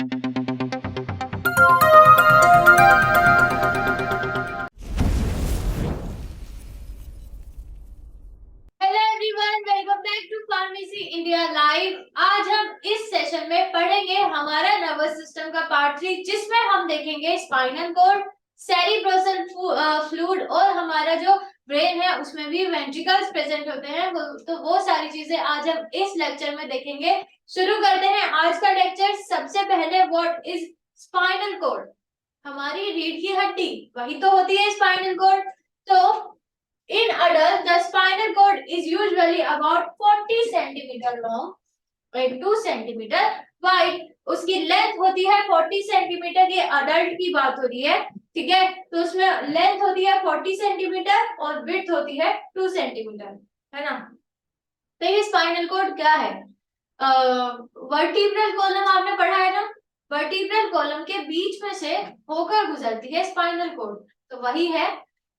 Welcome back to pharmacy India live. आज हम इस सेशन में पढ़ेंगे हमारा नर्वस सिस्टम का पार्ट 3, जिसमें हम देखेंगे स्पाइनल कॉर्ड, सेरिब्रल फ्लूइड और हमारा जो ब्रेन है उसमें भी वेंट्रिकल्स प्रेजेंट होते हैं। तो वो सारी चीजें आज हम इस लेक्चर में देखेंगे। शुरू करते हैं आज का लेक्चर। सबसे पहले व्हाट इज स्पाइनल कॉर्ड? हमारी रीढ़ की हड्डी, वही तो होती है स्पाइनल कॉर्ड। तो in adults, the spinal cord is usually about 40 centimeter long and 2 centimeter wide. उसकी लेंथ होती है 40 सेंटीमीटर। ये अडल्ट की बात हो रही है, ठीक है। तो उसमें लेंथ होती है 40 सेंटीमीटर और विड्थ होती है 2 सेंटीमीटर, है ना। तो ये स्पाइनल कॉर्ड क्या है? वर्टिब्रल कॉलम आपने पढ़ा है ना। वर्टिब्रल कॉलम के बीच में से होकर गुजरती है स्पाइनल कॉर्ड। तो वही है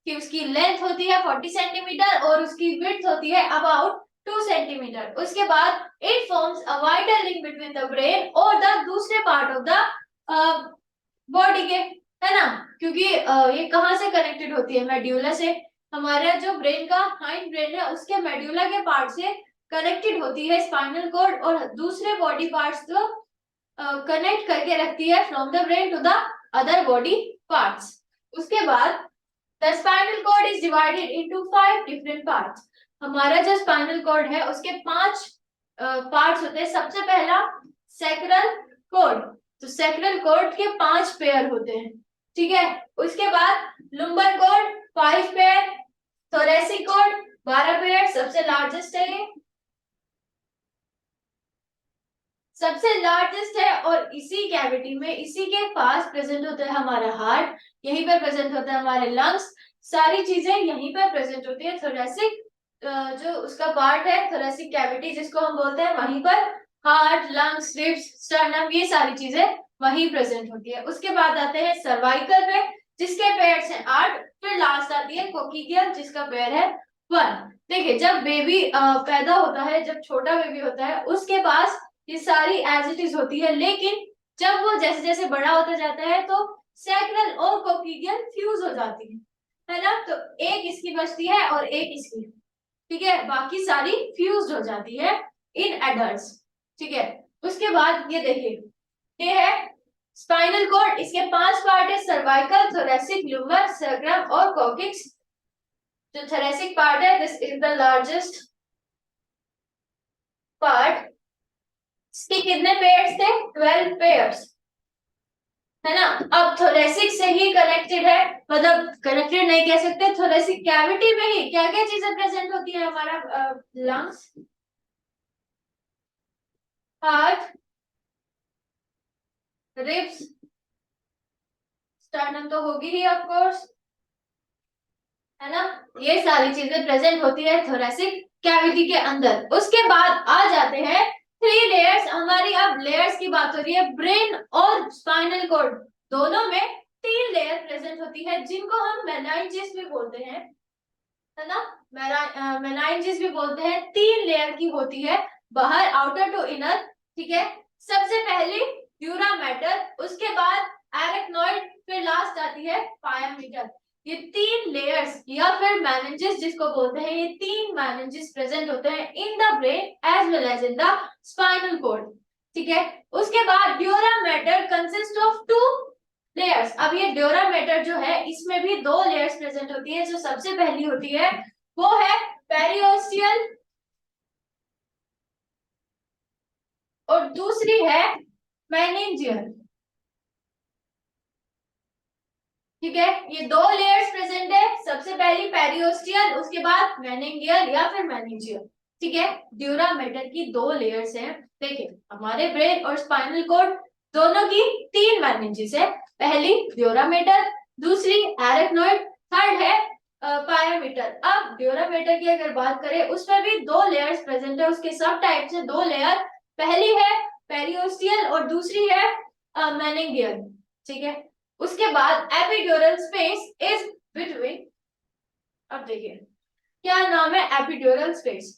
कि उसकी लेंथ होती है 40 सेंटीमीटर और उसकी विड्थ होती है अबाउट 2 सेंटीमीटर। उसके बाद it forms a vital link between the brain और द दूसरे पार्ट ऑफ द बॉडी के, है ना। क्योंकि ये कहाँ से कनेक्टेड होती है? मेड्यूला से। हमारा जो ब्रेन का हाइंड ब्रेन है उसके मेड्यूला के पार्ट से कनेक्टेड होती है स्पाइनल कॉर्ड, और दूसरे बॉडी पार्ट्स को कनेक्ट करके रखती है from the brain to the other body parts. उसके बाद The spinal cord is divided into 5 different parts. हमारा जो स्पाइनल कॉर्ड है उसके 5 पार्ट्स होते हैं। सबसे पहला सैक्रल कॉर्ड। तो सैक्रल कॉर्ड के 5 पेयर होते हैं, ठीक है। उसके बाद lumbar cord 5 pair, thoracic cord 12 pair, सबसे लार्जेस्ट है ये, सबसे लार्जेस्ट है। और इसी कैविटी में, इसी के पास प्रेजेंट होता है हमारा हार्ट, यहीं पर प्रेजेंट होता है हमारे लंग्स, सारी चीजें यहीं पर प्रेजेंट होती है। थोरेसिक जो उसका पार्ट है, थोरेसिक कैविटी जिसको हम बोलते हैं, वहीं पर हार्ट, लंग्स, रिब्स, स्टर्नम, ये सारी चीजें वहीं प्रेजेंट होती है। उसके बाद आते हैं सर्वाइकल पे, जिसके पेयर्स हैं 8। फिर लास्ट आती है कोकिकियल, जिसका पेयर है 1। देखिए, जब बेबी पैदा होता है, जब छोटा बेबी होता है, उसके पास ये सारी एज इट इज होती है, लेकिन जब वो जैसे जैसे बड़ा होता जाता है तो सैक्रल और कोक्लिडियल फ्यूज हो जाती है ना। तो एक इसकी बचती है और एक इसकी, ठीक है। बाकी सारी फ्यूज हो जाती है इन एडल्ट्स, ठीक है। उसके बाद ये देखिए, ये है स्पाइनल कॉर्ड। इसके 5 पार्ट है, सर्वाइकल, थोरेसिक, लुम्बर, सैक्रम और कोकिक्स। जो थोरेसिक पार्ट है, this is the largest part. इसके कितने पेयर्स थे? 12 पेयर्स, है ना। अब थोरेसिक से ही कनेक्टेड है, मतलब कनेक्टेड नहीं कह सकते, थोरेसिक कैविटी में ही क्या क्या चीजें प्रेजेंट होती है? हमारा लंग्स, हार्ट, रिब्स, स्टर्नम तो होगी ही ऑफ कोर्स, है ना। ये सारी चीजें प्रेजेंट होती है थोरेसिक कैविटी के अंदर। उसके बाद आ जाते हैं 3 लेयर्स। हमारी अब लेयर्स की बात हो रही है। ब्रेन और स्पाइनल कॉर्ड दोनों में 3 लेयर प्रेजेंट होती है, जिनको हम मेनाइंजिस भी बोलते हैं, है ना। मेनाइंजिस भी बोलते हैं। 3 लेयर की होती है, बाहर, आउटर टू इनर, ठीक है। सबसे पहले ड्यूरा मैटर, उसके बाद एरेक्नॉइड, फिर लास्ट आती है पायामीटर। ये 3 लेयर्स या फिर मेनिंजेस जिसको बोलते हैं, ये 3 मेनिंजेस प्रेजेंट होते हैं in the brain as well as in the spinal cord, ठीक है। उसके बाद dura mater consist of 2 layers. अब ये ड्यूरा मैटर जो है, इसमें भी 2 लेयर्स प्रेजेंट होती है। जो सबसे पहली होती है वो है पेरिओस्टियल और दूसरी है मेनिंजियल, ठीक है। ये 2 लेयर्स प्रेजेंट है, सबसे पहली पेरिओस्टियल, उसके बाद मेनिंजियल या फिर मेनिंजियल, ठीक है। ड्यूरा मैटर की 2 लेयर्स हैं। देखिए, हमारे ब्रेन और स्पाइनल कॉर्ड दोनों की 3 मेनिंजेस है। पहली ड्यूरा मैटर, दूसरी एरेक्नॉइड, थर्ड है पायामीटर। अब ड्यूरा मैटर की अगर बात करें, उसमें भी 2 लेयर्स प्रेजेंट है। उसके सब टाइप से 2 लेयर, पहली है पेरिओस्टियल और दूसरी है मेनिंजियल, ठीक है। उसके बाद एपिड्यूरल स्पेस इज बिटवीन। अब देखिए, क्या नाम है एपिड्यूरल स्पेस?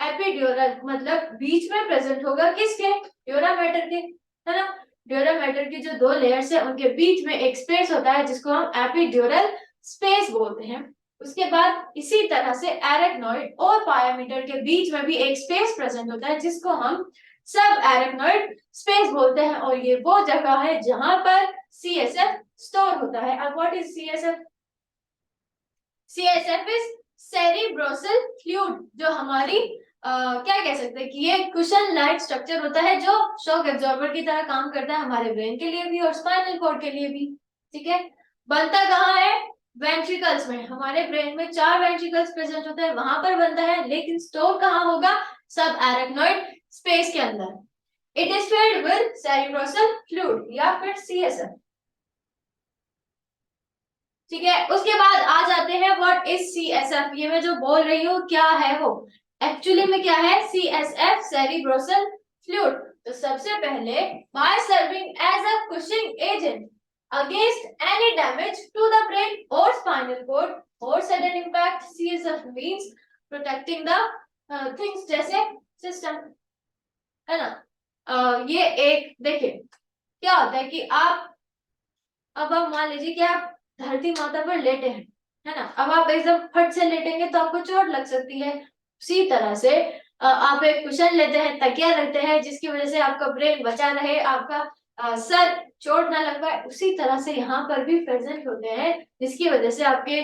एपिड्यूरल मतलब बीच में प्रेजेंट होगा किसके? ड्यूरा मैटर के, है ना। ड्यूरल मैटर की जो दो लेयर्स है उनके बीच में एक स्पेस होता है जिसको हम एपिड्यूरल स्पेस बोलते हैं। उसके बाद इसी तरह से एरेक्नॉइड और पायामीटर के बीच में भी एक स्पेस प्रेजेंट होता है जिसको हम सब एरेक्नॉइड स्पेस बोलते हैं और ये वो जगह है जहां पर सीएसएफ स्टोर होता है। अब what is CSF? CSF is cerebrospinal fluid, जो हमारी क्या कह सकते हैं कि ये कुशन लाइक स्ट्रक्चर होता है जो शॉक एब्जॉर्बर की तरह काम करता है हमारे ब्रेन के लिए भी और स्पाइनल कॉर्ड के लिए भी। ठीक है, बनता कहाँ है? वेंट्रिकल्स में। हमारे ब्रेन में 4 वेंट्रिकल्स प्रेजेंट होते हैं, वहां पर बनता है, लेकिन स्टोर कहाँ होगा? सब एरेक्नॉइड स्पेस के अंदर। It is filled with cerebrospinal fluid या फिर सीएसएफ। ठीक है, उसके बाद आ जाते हैं व्हाट इज सीएसएफ। ये मैं जो बोल रही हूँ क्या है वो एक्चुअली में क्या है? CSF cerebrospinal fluid. तो सबसे पहले by serving as a cushioning agent against any damage to the brain और स्पाइनल कॉर्ड और sudden impact, CSF means protecting the things जैसे सिस्टम, है ना। ये एक देखिए क्या होता है कि अब मान लीजिए कि आप धरती माता पर लेटे हैं, है ना। अब आप एकदम फट से लेटेंगे तो आपको चोट लग सकती है। उसी तरह से आप एक कुशन लेते हैं, तकिया लेते हैं, जिसकी वजह से आपका ब्रेन बचा रहे, आपका सर चोट ना लग पाए। उसी तरह से यहाँ पर भी प्रेजेंट होते हैं जिसकी वजह से आपके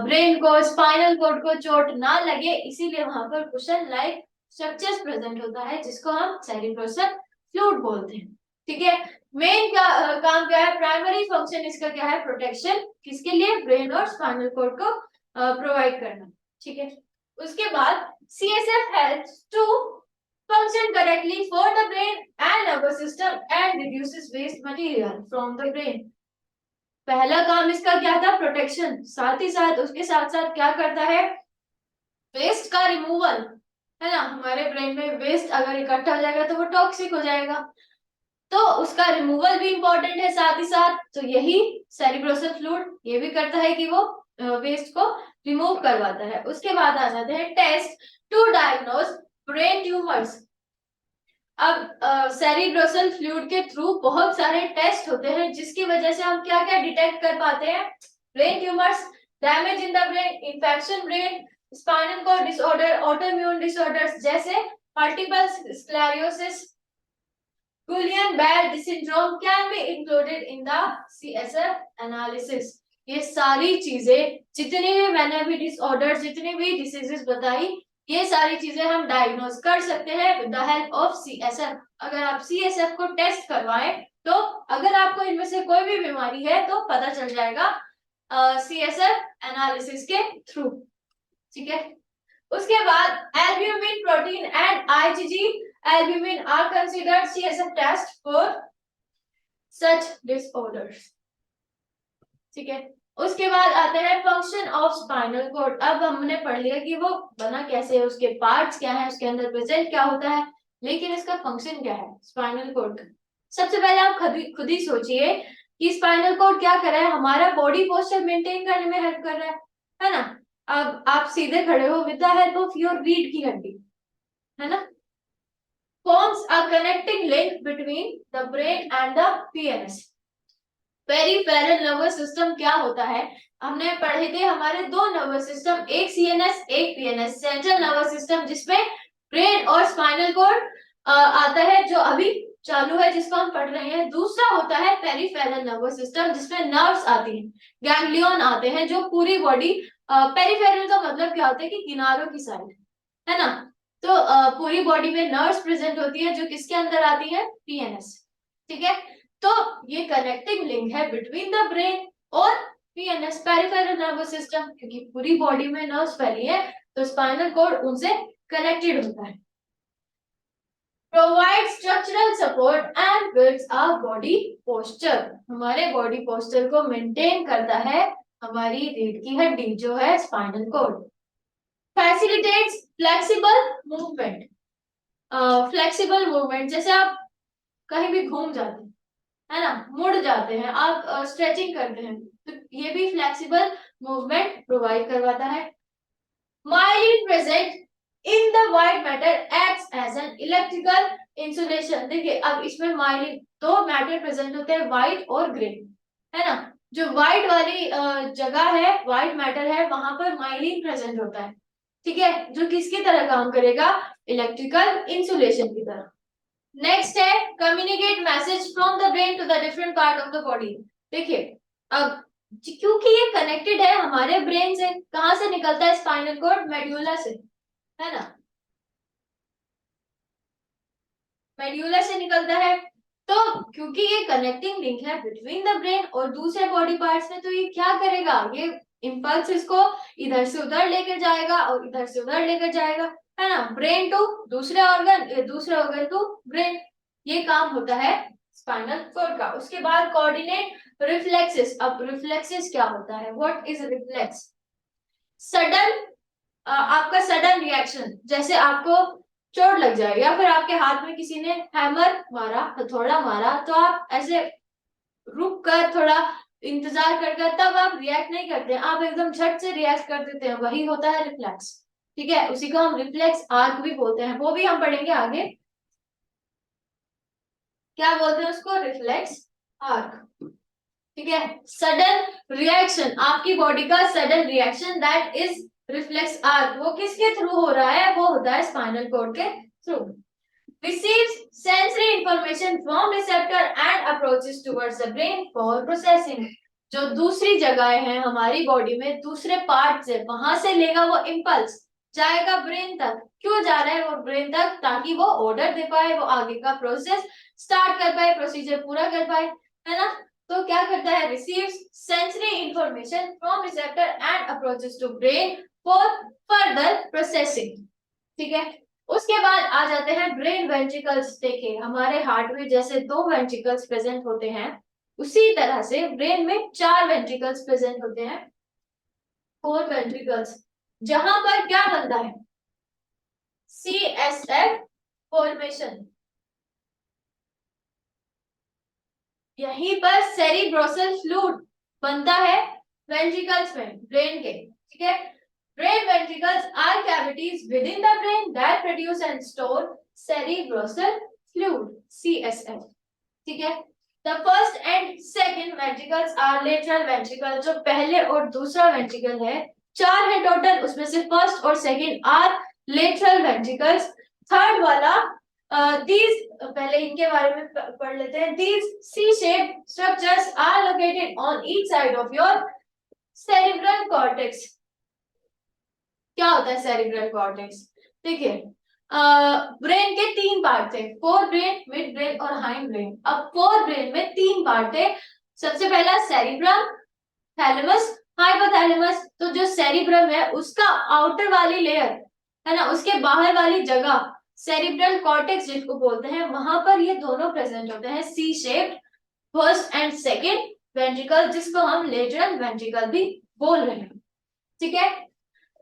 ब्रेन को, स्पाइनल कॉर्ड को चोट ना लगे, इसीलिए वहां पर कुशन लाइक स्ट्रक्चर्स प्रेजेंट होता है जिसको हम सेरिब्रोसल फ्लूइड बोलते हैं। ठीक है, मेन काम क्या है? प्राइमरी फंक्शन इसका क्या है? प्रोटेक्शन, किसके लिए? ब्रेन और स्पाइनल कॉर्ड को प्रोवाइड करना। ठीक है, उसके बाद CSF helps to function correctly for the brain and nervous system and reduces waste material from the brain। पहला काम इसका क्या था? प्रोटेक्शन। साथ ही साथ उसके साथ साथ क्या करता है? वेस्ट का रिमूवल, है ना। हमारे ब्रेन में वेस्ट अगर इकट्ठा हो जाएगा तो वो टॉक्सिक हो जाएगा, तो उसका रिमूवल भी इंपॉर्टेंट है साथ ही साथ। तो यही सेरिब्रोसल फ्लूइड ये भी करता है कि वो वेस्ट को रिमूव करवाता है। उसके बाद आ जाते हैं test to diagnose brain tumours. अब सेरिब्रोसल फ्लूइड के थ्रू बहुत सारे टेस्ट होते हैं जिसकी वजह से हम क्या क्या डिटेक्ट कर पाते हैं? Brain tumours, damage in the brain, infection brain, spinal cord disorder, autoimmune disorders जैसे multiple sclerosis, Guillain-Barré syndrome can be included in the CSF analysis। ये सारी चीजें, जितनी भी मैंने अभी डिसऑर्डर, जितनी भी डिसीजेस बताई, ये सारी चीजें हम डायग्नोज कर सकते हैं with the help of CSF। अगर आप CSF को टेस्ट करवाएं तो अगर आपको इनमें से कोई भी बीमारी है तो पता चल जाएगा CSF एनालिसिस के थ्रू। ठीक है, उसके बाद albumin protein and IgG albumin are considered CSF test for such disorders। ठीक है, उसके बाद आते हैं फंक्शन ऑफ स्पाइनल कॉर्ड। अब हमने पढ़ लिया कि वो बना कैसे है, उसके पार्ट्स क्या है, उसके अंदर प्रेजेंट क्या होता है, लेकिन इसका फंक्शन क्या है स्पाइनल कॉर्ड का। सबसे पहले आप खुद ही सोचिए कि स्पाइनल कॉर्ड क्या कर रहा है? हमारा बॉडी पोस्चर मेंटेन करने में हेल्प कर रहा है ना। अब आप सीधे खड़े हो with the help of your रीढ़ की हड्डी, है ना। forms a connecting link between the brain and the PNS। Peripheral nervous system क्या होता है? हमने पढ़े थे हमारे दो नर्वस सिस्टम, एक CNS एक PNS, सेंट्रल नर्वस सिस्टम जिसमें ब्रेन और स्पाइनल कॉर्ड आता है जो अभी चालू है जिसको हम पढ़ रहे हैं। दूसरा होता है पेरिफेरल नर्वस सिस्टम जिसमें नर्व्स आती हैं, गैंग्लियन आते हैं जो पूरी बॉडी, पेरिफेरल का मतलब क्या होता है कि किनारों की साइड, है ना। तो पूरी बॉडी में नर्व्स प्रेजेंट होती है जो किसके अंदर आती है? PNS। ठीक है, तो ये कनेक्टिंग लिंक है बिटवीन द ब्रेन और PNS, पेरिफेरल नर्वस सिस्टम, क्योंकि पूरी बॉडी में नर्व्स फैली है तो स्पाइनल कॉर्ड उनसे कनेक्टेड होता है। Provide structural support and builds a body posture. हमारे बॉडी पोस्चर को मेंटेन करता है हमारी रीढ़ की हड्डी जो है spinal cord. Facilitates flexible movement. Flexible movement जैसे आप कहीं भी घूम जाते हैं, है ना, मुड़ जाते हैं, आप स्ट्रेचिंग करते हैं, तो ये भी फ्लेक्सिबल मूवमेंट प्रोवाइड करवाता है। Myelin present in the white matter acts as an electrical insulation, देखिए अब इसमें माइलिन दो मैटर प्रेजेंट होते हैं, व्हाइट और ग्रे, है ना। जो व्हाइट वाली जगह है, व्हाइट मैटर है, वहां पर माइलिन प्रेजेंट होता है, ठीक है, जो किसकी तरह काम करेगा, इलेक्ट्रिकल इंसुलेशन की तरह। नेक्स्ट है communicate message from the brain to the different part of the body. देखिए अब क्योंकि ये कनेक्टेड है हमारे ब्रेन से, कहां से निकलता है, स्पाइनल कॉर्ड मेड्यूला से, है ना, मेड्यूला से निकलता है। तो क्योंकि ये कनेक्टिंग लिंक है बिटवीन द ब्रेन और दूसरे बॉडी पार्ट्स में, तो ये क्या करेगा, ये इंपल्स इसको इधर से उधर लेकर जाएगा और इधर से उधर लेकर जाएगा, है ना, ब्रेन टू दूसरे ऑर्गन, दूसरे ऑर्गन टू ब्रेन, ये काम होता है स्पाइनल कॉर्ड का। उसके बाद कोऑर्डिनेट रिफ्लेक्सेस। अब रिफ्लेक्सेस क्या होता है, व्हाट इज रिफ्लेक्स, सडन, आपका सडन रिएक्शन, जैसे आपको चोट लग जाए या फिर आपके हाथ में किसी ने हैमर मारा, हथौड़ा मारा, तो आप ऐसे रुक कर थोड़ा इंतजार कर तब आप रिएक्ट नहीं करते, आप एकदम झट से रिएक्ट कर देते हैं, वही होता है रिफ्लेक्स, ठीक है, उसी को हम रिफ्लेक्स आर्क भी बोलते हैं, वो भी हम पढ़ेंगे आगे, क्या बोलते हैं उसको, रिफ्लेक्स आर्क, ठीक है। सडन रिएक्शन, आपकी बॉडी का sudden reaction, that is reflex arc, वो किसके थ्रू हो रहा है, वो होता है स्पाइनल कॉर्ड के through. receives sensory information from receptor and approaches towards the brain for processing। जो दूसरी जगहें हैं हमारी बॉडी में, दूसरे पार्ट से, वहां से लेगा वो इम्पल्स, जाएगा ब्रेन तक, क्यों जा रहा है वो ब्रेन तक, ताकि वो ऑर्डर दे पाए, वो आगे का प्रोसेस स्टार्ट कर पाए, प्रोसीजर पूरा कर पाए, है ना। तो क्या करता है, receives sensory information from receptor and approaches to brain for further processing, ठीक है। उसके बाद आ जाते हैं ब्रेन वेंट्रिकल्स। देखिए हमारे हार्ट में जैसे दो वेंट्रिकल्स प्रेजेंट होते हैं, उसी तरह से ब्रेन में चार वेंट्रिकल्स प्रेजेंट होते हैं, फोर वेंट्रिकल्स, जहां पर क्या बनता है, CSF फॉर्मेशन, यहीं पर सेरिब्रोसल फ्लूइड बनता है वेंट्रिकल्स में, ब्रेन के, ठीक है। Brain ventricles are cavities within the brain that produce and store cerebrospinal fluid, CSF, ठीक है। The first and second ventricles are lateral ventricle, जो पहले और दूसरा वेंट्रिकल है, चार है टोटल, उसमें से फर्स्ट और second are lateral ventricles. Third वाला these, पहले इनके बारे में पढ़ लेते हैं। These C-shaped structures are located on each side of your cerebral cortex। क्या होता है सेरिब्रल कॉर्टेक्स, देखिए ब्रेन के तीन पार्ट थे, फोर ब्रेन, मिड ब्रेन और हाइंड ब्रेन। अब फोर ब्रेन में तीन पार्ट थे, सबसे पहला सेरिब्रम, थैलेमस, हाइपोथैलेमस। तो जो सेरिब्रम है उसका आउटर वाली लेयर, है ना, उसके बाहर वाली जगह सेरिब्रल कॉर्टेक्स जिसको बोलते हैं, वहां पर ये दोनों प्रेजेंट होते हैं, C shaped first and second ventricle, जिसको हम लेटरल वेंट्रिकल भी बोल रहे हैं, ठीक है।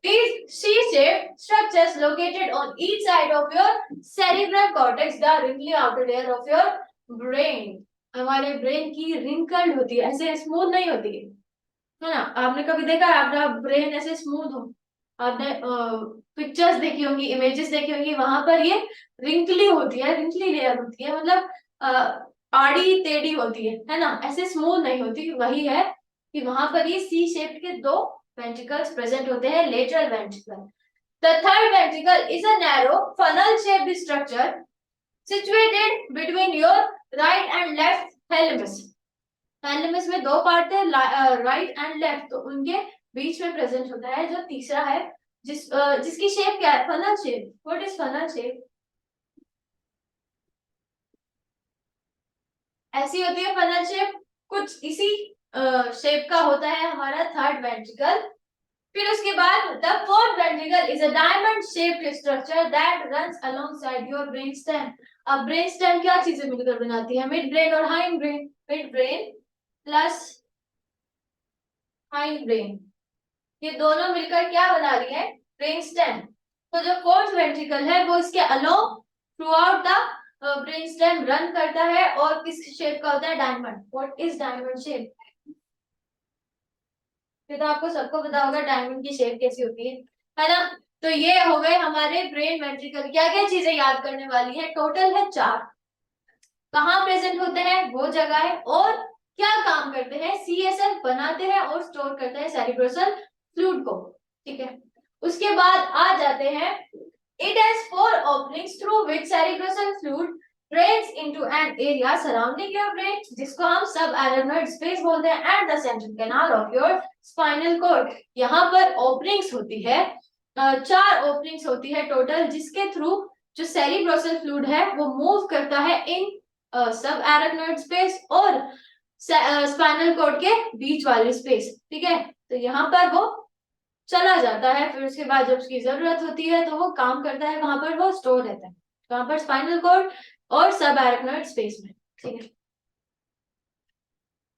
These C-shaped structures located on each side of your cerebral cortex, the wrinkly outer layer of your brain। हमारे ब्रेन की रिंकल्ड होती है, ऐसे स्मूथ नहीं होती है ना। आपने कभी देखा है आपका ब्रेन ऐसे स्मूथ हो, आपने पिक्चर्स देखी होंगी, इमेजेस देखी होंगी, वहां पर ये रिंकली होती है, रिंकली लेयर होती है, मतलब आड़ी टेढ़ी होती है ना, ऐसे स्मूथ नहीं होती। वही है कि वहां पर ये सी शेप के दो वेंट्रिकल्स प्रेजेंट होते हैं, lateral ventricle. The third ventricle is a narrow funnel shaped structure situated between your right and left thalamus। Thalamus में दो पार्ट है, राइट एंड लेफ्ट, तो उनके बीच में प्रेजेंट होता है जो तीसरा है, जिसकी शेप क्या है, funnel shape. What is funnel shape, ऐसी होती है फनल शेप, कुछ इसी शेप का होता है हमारा थर्ड वेंट्रिकल। फिर उसके बाद the fourth ventricle is a diamond shaped structure that runs alongside your brain stem. अब ब्रेन स्टेम क्या चीजें मिलकर बनाती है, मिड ब्रेन और hind brain, mid brain plus hind brain, ये दोनों मिलकर क्या बना रही है, ब्रेन स्टेम। तो जो फोर्थ वेंट्रिकल है वो इसके along through out the brain stem run करता है, और किस शेप का होता है, diamond. What is diamond shape, ये तो आपको सबको पता होगा डायमंड की शेप कैसी होती है ना। तो ये हो गए हमारे ब्रेन वेंट्रिकल। क्या क्या चीजें याद करने वाली है, टोटल है 4। कहाँ प्रेजेंट होते हैं वो जगह है, और क्या काम करते हैं, सीएसएफ बनाते हैं और स्टोर करते हैं सेरिब्रोसल फ्लूइड को। ठीक है, उसके बाद आ जाते हैं, it has 4 openings through which cerebrospinal fluid drains into an area surrounding your brain, जिसको हम सब एरानोइड स्पेस बोलते हैं, and the central canal of your spinal cord. यहाँ पर ओपनिंग्स होती है, 4 ओपनिंग्स होती है टोटल, जिसके थ्रू जो सेरिब्रोसल फ्लूइड है वो मूव करता है इन सब एरानोइड स्पेस और स्पाइनल कॉर्ड के बीच वाली स्पेस। ठीक है, तो यहाँ पर वो चला जाता है, फिर उसके बाद जब उसकी जरूरत होती है तो वो काम करता है, वहां पर वो स्टोर रहता है, वहां पर स्पाइनल कॉर्ड और सब एरानोइड स्पेस में। ठीक है,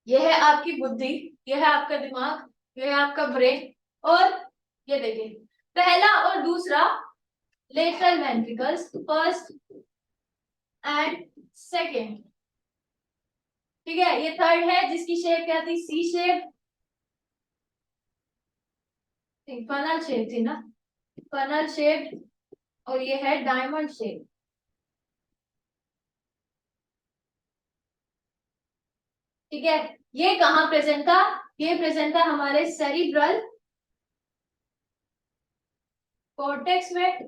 यह है आपकी बुद्धि, यह है आपका दिमाग, यह है आपका ब्रेन। और ये देखिए, पहला और दूसरा lateral ventricles, first and second. ठीक है, ये थर्ड है जिसकी शेप क्या थी, सी शेप, फनल शेप थी ना, फनल शेप, और ये है डायमंड शेप। ठीक है, ये कहाँ प्रेजेंट था, ये प्रेजेंट था हमारे सेरिब्रल कॉर्टेक्स में।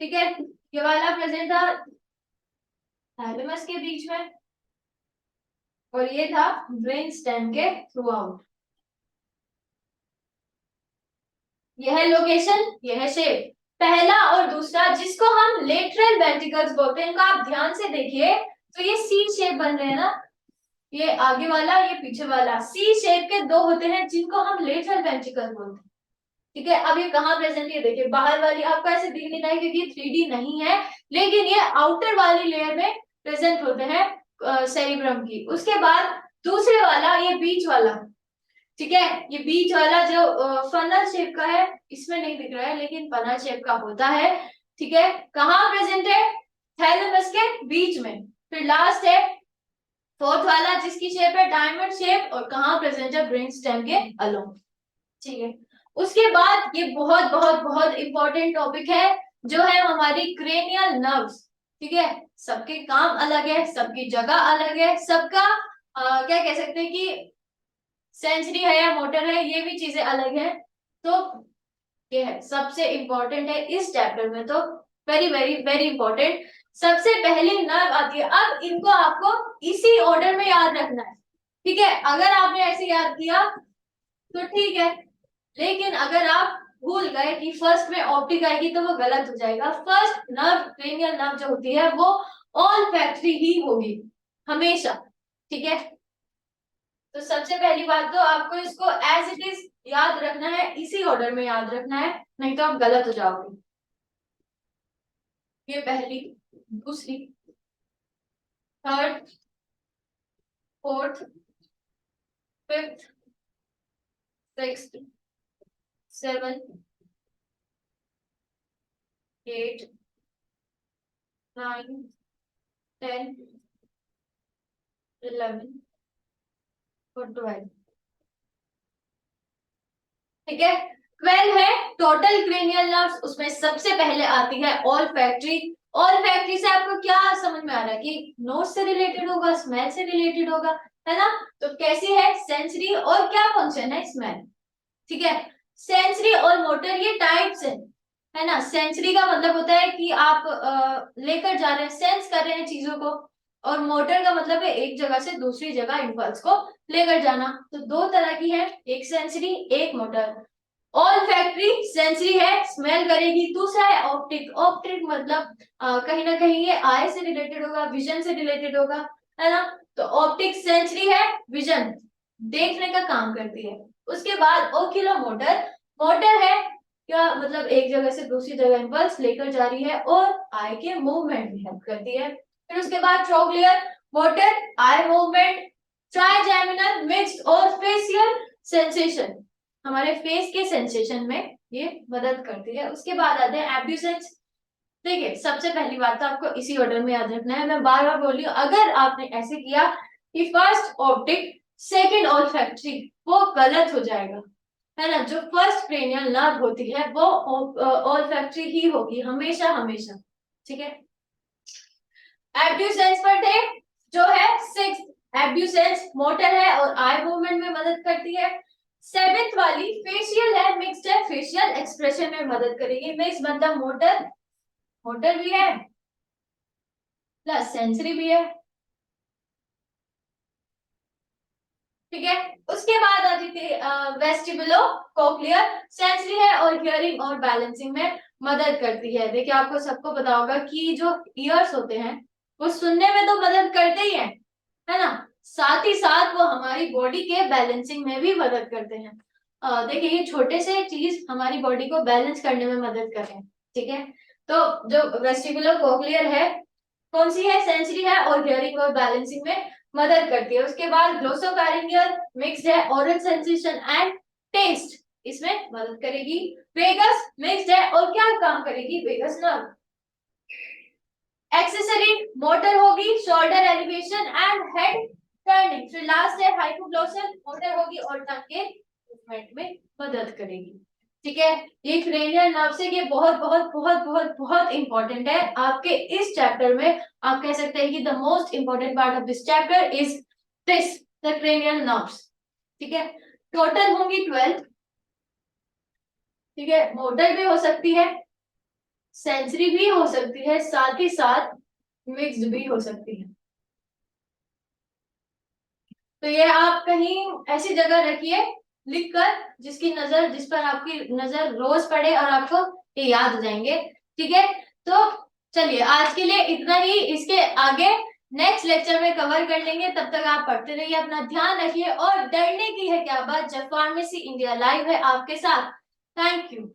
ठीक है, ये वाला प्रेजेंट था थैलेमस के बीच में, और ये था ब्रेन स्टेम के थ्रू आउट। यह है लोकेशन, यह है शेप, पहला और दूसरा, जिसको हम लेटरल वेंट्रिकल्स बोलते हैं। इनको आप ध्यान से देखिए तो ये सी शेप बन रहे हैं ना, ये आगे वाला ये पीछे वाला, सी शेप के दो होते हैं जिनको हम लेटरल वेंट्रिकल बोलते हैं। ठीक है, अब ये कहाँ प्रेजेंट है, देखिए बाहर वाली आपको ऐसे दिख नहीं रहा है क्योंकि 3D नहीं है, लेकिन ये आउटर वाली लेयर में प्रेजेंट होते हैं सेरिब्रम की। उसके बाद दूसरे वाला, ये बीच वाला, ठीक है, ये बीच वाला जो फनल शेप का है, इसमें नहीं दिख रहा है लेकिन फनल शेप का होता है। ठीक है, कहाँ प्रेजेंट है, थैलेमस के बीच में। फिर लास्ट है फोर्थ वाला जिसकी शेप है डायमंड शेप, और कहाँ प्रेजेंट है, ब्रेन स्टेम के अलोंग। ठीक है, उसके बाद ये बहुत बहुत बहुत इंपॉर्टेंट टॉपिक है जो है हमारी क्रेनियल नर्व्स। ठीक है, सबके काम अलग है, सबकी जगह अलग है, सबका क्या कह सकते हैं कि सेंसरी है या मोटर है, ये भी चीजें अलग है। तो ये है सबसे इंपॉर्टेंट है इस चैप्टर में, तो वेरी वेरी वेरी इंपॉर्टेंट। सबसे पहली नर्व आती है, अब इनको आपको इसी ऑर्डर में याद रखना है। ठीक है, अगर आपने ऐसे याद किया तो ठीक है, लेकिन अगर आप भूल गए कि फर्स्ट में ऑप्टिक आएगी तो वो गलत हो जाएगा। फर्स्ट नर्व, क्रेनियल नर्व जो होती है वो ऑल फैक्ट्री ही होगी हमेशा। ठीक है, तो सबसे पहली बात तो आपको इसको एज इट इज याद रखना है, इसी ऑर्डर में याद रखना है, नहीं तो आप गलत हो जाओगे। ये पहली, दूसरी, third, fourth, fifth, sixth, seven, eight, nine, 10, 11 और 12। ठीक है, 12 है टोटल क्रेनियल नर्व्स, उसमें सबसे पहले आती है ऑल फैक्ट्री। ऑल फैक्ट्री से आपको क्या समझ में आ रहा है कि नोज से रिलेटेड होगा, स्मेल से रिलेटेड होगा, है ना। तो कैसी है, सेंसरी, और क्या फंक्शन है, स्मेल। ठीक है, सेंसरी और मोटर ये टाइप्स है ना। सेंसरी का मतलब होता है कि आप लेकर जा रहे हैं, सेंस कर रहे हैं चीजों को, और मोटर का मतलब है एक जगह से दूसरी जगह इम्पल्स को लेकर जाना। तो दो तरह की है, एक सेंसरी एक मोटर। ऑल फैक्ट्री सेंसरी है, स्मेल करेगी। दूसरा है ऑप्टिक, ऑप्टिक मतलब कहीं ना कहीं ये आई से रिलेटेड होगा, विजन से रिलेटेड होगा, है ना। तो ऑप्टिक सेंसरी है, विजन देखने का काम करती है। उसके बाद ओक्यूलो मोटर, मोटर है क्या मतलब एक जगह से दूसरी जगह इम्पल्स लेकर जा रही है और आई के मूवमेंट में हेल्प करती है। फिर उसके बाद trochlear motor, eye movement, trigeminal mixed और फेशियल सेंसेशन, हमारे फेस के सेंसेशन में ये मदद करती है। उसके बाद आते हैं एब्ड्यूसेंस। देखिए, सबसे पहली बात तो आपको इसी ऑर्डर में याद रखना है, मैं बार बार बोल रही हूँ, अगर आपने ऐसे किया कि first optic second all factory, वो गलत हो जाएगा। है ना, जो फर्स्ट क्रेनियल नर्व होती है वो ओल्फैक्टरी ही होगी हमेशा हमेशा, ठीक है। एब्ड्यूसेंस पर थे, जो है सिक्स, एब्ड्यूसेंस मोटर है और आई मूवमेंट में मदद करती है। सेवेंथ वाली फेशियल है, मिक्स्ड है, फेशियल एक्सप्रेशन में मदद करेगी। मिक्स मतलब मोटर, मोटर भी है प्लस सेंसरी भी है, ठीक है। उसके बाद आती थी वेस्टिबुलो कोक्लियर, सेंसरी है और हियरिंग और बैलेंसिंग में मदद करती है। देखिए आपको सबको पता होगा कि जो ईयर्स होते हैं वो सुनने में तो मदद करते ही है ना, साथ ही साथ वो हमारी बॉडी के बैलेंसिंग में भी मदद करते हैं। देखिए ये छोटे से चीज हमारी बॉडी को बैलेंस करने में मदद कर रहे हैं, ठीक है। तो जो वेस्टिबुलो कोक्लियर है कौन सी है, सेंसरी है और हियरिंग और बैलेंसिंग में मदद करती है। उसके बाद ग्लोसोफैरिंजियल मिक्स्ड है, ओरल सेंसेशन एंड टेस्ट इसमें मदद करेगी। वेगस मिक्स्ड है और क्या काम करेगी, वेगस नर्व। एक्सेसरी मोटर होगी, shoulder elevation and head turning. फिर लास्ट है हाइपोग्लोसल, मोटर होगी और टंग के मूवमेंट में मदद करेगी, ठीक है। ये क्रेनियल नर्व से ये बहुत बहुत बहुत बहुत बहुत इंपॉर्टेंट है आपके इस चैप्टर में। आप कह सकते हैं कि the most important part of this chapter is this, the cranial nerves, ठीक है। टोटल होंगी 12, ठीक है। मोटर भी हो सकती है, सेंसरी भी हो सकती है, साथ ही साथ मिक्स्ड भी हो सकती है। तो ये आप कहीं ऐसी जगह रखिए लिखकर जिस पर आपकी नजर रोज पड़े और आपको ये याद हो जाएंगे, ठीक है। तो चलिए आज के लिए इतना ही, इसके आगे नेक्स्ट लेक्चर में कवर कर लेंगे। तब तक आप पढ़ते रहिए, अपना ध्यान रखिए और डरने की है क्या बात जब फार्मेसी इंडिया लाइव है आपके साथ। Thank you.